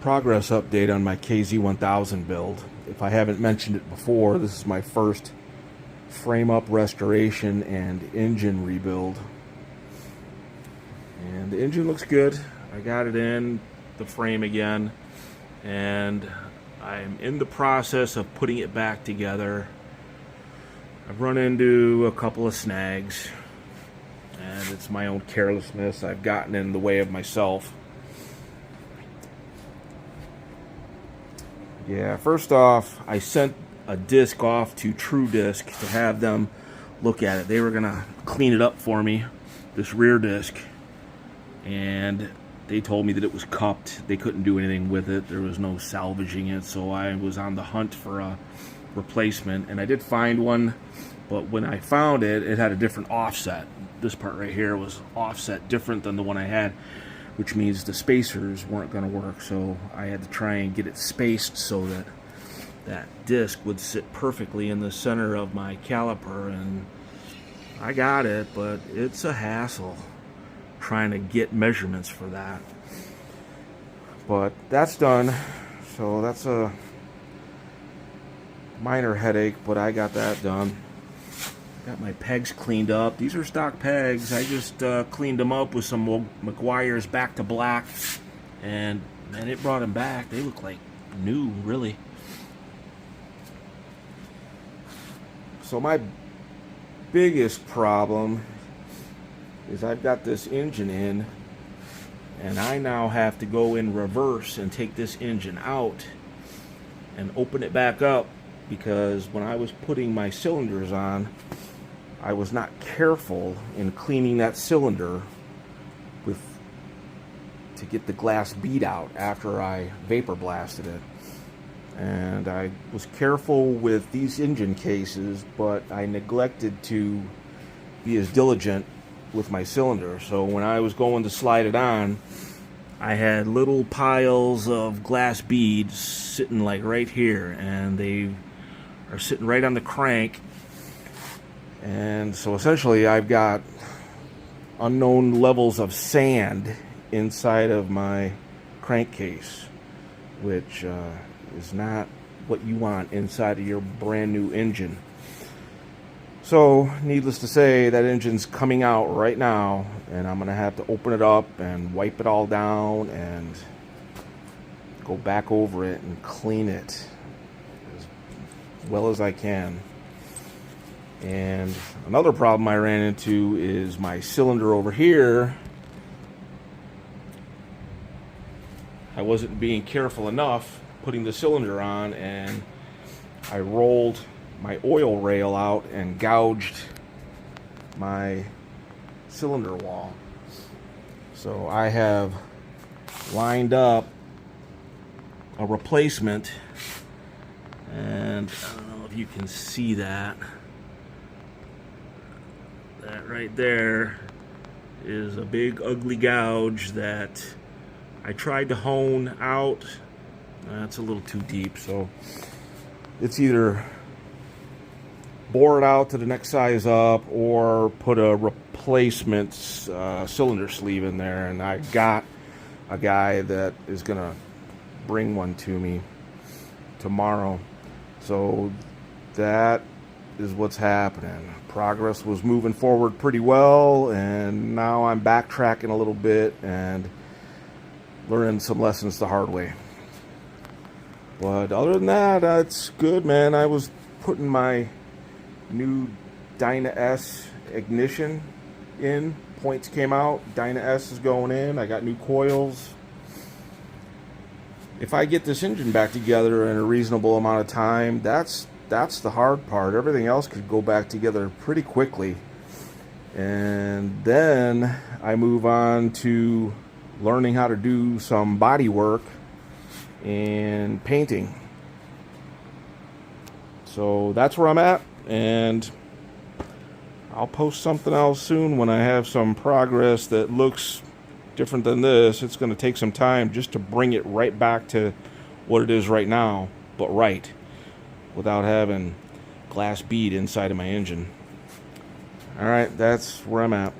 Progress update on my KZ1000 build. If I haven't mentioned it before, this is my first frame up restoration and engine rebuild. And the engine looks good. I got it in the frame again, and I'm in the process of putting it back together. I've run into a couple of snags, and it's my own carelessness. I've gotten in the way of myself. Yeah, first off, I sent a disc off to True Disc to have them look at it. They were gonna clean it up for me, this rear disc, and they told me that it was cupped. They couldn't do anything with it. There was no salvaging it, so I was on the hunt for a replacement, and I did find one, but when I found it, it had a different offset. This part right here was offset different than the one I had, which means the spacers weren't going to work, so I had to try and get it spaced so that that disc would sit perfectly in the center of my caliper, and I got it, but it's a hassle trying to get measurements for that. But that's done, so that's a minor headache, but I got that done. Got my pegs cleaned up. These are stock pegs. I just cleaned them up with some McGuire's back to black, and man, it brought them back. They look like new, really. So my biggest problem is I've got this engine in, and I now have to go in reverse and take this engine out and open it back up, because when I was putting my cylinders on, I was not careful in cleaning that cylinder to get the glass bead out after I vapor blasted it. And I was careful with these engine cases, but I neglected to be as diligent with my cylinder. So when I was going to slide it on, I had little piles of glass beads sitting like right here, and they are sitting right on the crank. And so essentially I've got unknown levels of sand inside of my crankcase, which is not what you want inside of your brand new engine. So needless to say, that engine's coming out right now, and I'm gonna have to open it up and wipe it all down and go back over it and clean it as well as I can. And another problem I ran into is my cylinder over here. I wasn't being careful enough putting the cylinder on, and I rolled my oil rail out and gouged my cylinder wall. So I have lined up a replacement, and I don't know if you can see that. That right there is a big ugly gouge that I tried to hone out. That's a little too deep, so it's either bore it out to the next size up or put a replacement cylinder sleeve in there, and I got a guy that is gonna bring one to me tomorrow. So that is what's happening. Progress was moving forward pretty well, and now I'm backtracking a little bit and learning some lessons the hard way. But other than that, it's good, man. I was putting my new Dyna S ignition in. Points came out. Dyna S is going in. I got new coils. If I get this engine back together in a reasonable amount of time, that's the hard part. Everything else could go back together pretty quickly. And then I move on to learning how to do some body work and painting. So that's where I'm at, and I'll post something else soon when I have some progress that looks different than this. It's going to take some time just to bring it right back to what it is right now, but right, without having glass bead inside of my engine. Alright, that's where I'm at.